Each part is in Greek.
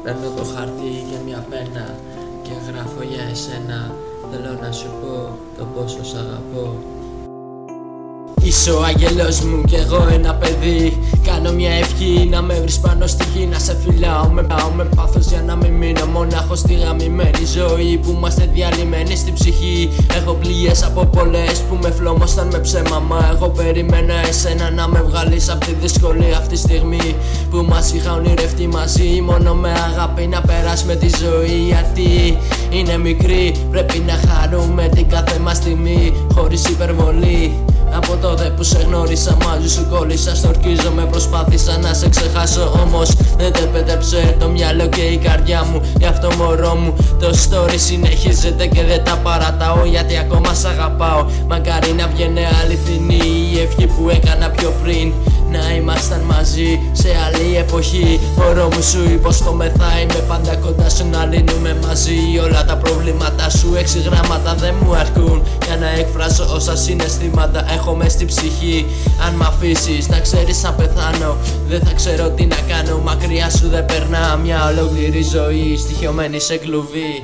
Παίρνω το χαρτί και μια πένα και γράφω για εσένα. Θέλω να σου πω το πόσο σ' αγαπώ. Είσαι ο άγγελος μου κι εγώ ένα παιδί. Κάνω μια ευχή να με βρεις πάνω στη γη. Να σε φυλάω με πάθος για να μην μείνω μονάχος στη γαμημένη ζωή που είμαστε διαλυμένοι στην ψυχή. Έχω πληγές από πολλές που με φλόμωσαν με ψέμα. Μα εγώ περιμένω εσένα να με βγάλεις απ' τη δυσκολία αυτή τη στιγμή που μας είχα ονειρευτεί μαζί. Μόνο με αγάπη να περάσουμε τη ζωή, γιατί είναι μικρή. Πρέπει να χαρούμε την κάθε μας στιγμή χωρίς υπερβολή. Από τότε που σε γνώρισα μαζί σου κόλλησα, στορκίζομαι, προσπάθησα να σε ξεχάσω. Όμως δεν τεπέτεψε το μυαλό και η καρδιά μου. Γι' αυτό μωρό μου το story συνεχίζεται και δεν τα παρατάω, γιατί ακόμα σ' αγαπάω. Μακάρι να βγαίνει αληθινή η ευχή που έκανα πιο πριν, να ήμασταν μαζί σε άλλη εποχή. Μωρό μου σου υπόσχομαι θα είμαι πάντα κοντά σου, να λύνουμε μαζί όλα τα προβλήματα σου. 6 γράμματα δεν μου αρκούν για να εκφράσω όσα συναισθήματα έχω μες στη ψυχή. Αν μ' αφήσεις να ξέρεις θα πεθάνω, δεν θα ξέρω τι να κάνω. Μακριά σου δεν περνά μια ολόκληρη ζωή στοιχειωμένη σε κλουβί.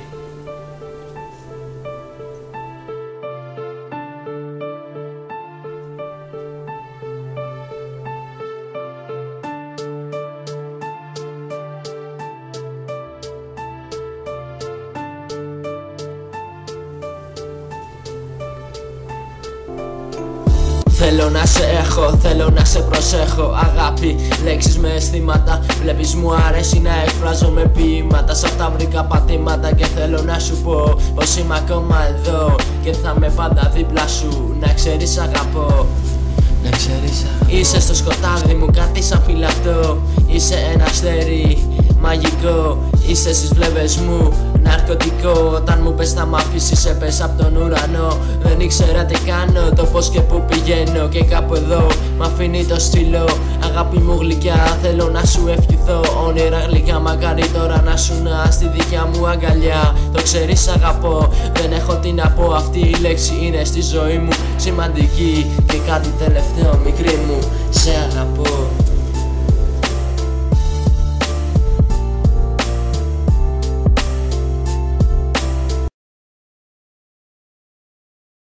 Θέλω να σε έχω, θέλω να σε προσέχω. Αγάπη, λέξεις με αισθήματα. Βλέπεις μου αρέσει να εκφράζω με ποίηματα. Σ' αυτά βρήκα πατήματα και θέλω να σου πω πως είμαι ακόμα εδώ και θα είμαι πάντα δίπλα σου. Να ξέρεις αγαπώ, να ξέρεις αγαπώ. Είσαι στο σκοτάδι μου κάτι σαν φυλακτό. Είσαι ένα αστέρι μαγικό. Είσαι στις βλέβες μου ναρκωτικό. Όταν μου πες θα μ' αφήσεις έπεσα απ' τον ουρανό. Δεν ήξερα τι κάνω, το πως και που πηγαίνω. Και κάπου εδώ μ' αφήνει το στυλό. Αγάπη μου γλυκιά θέλω να σου ευχηθώ. Όνειρα γλυκά μακάρι τώρα να σου να στη δικιά μου αγκαλιά. Το ξέρεις αγαπώ, δεν έχω τι να πω. Αυτή η λέξη είναι στη ζωή μου σημαντική. Και κάτι τελευταίο μικρή μου, σε αγαπώ.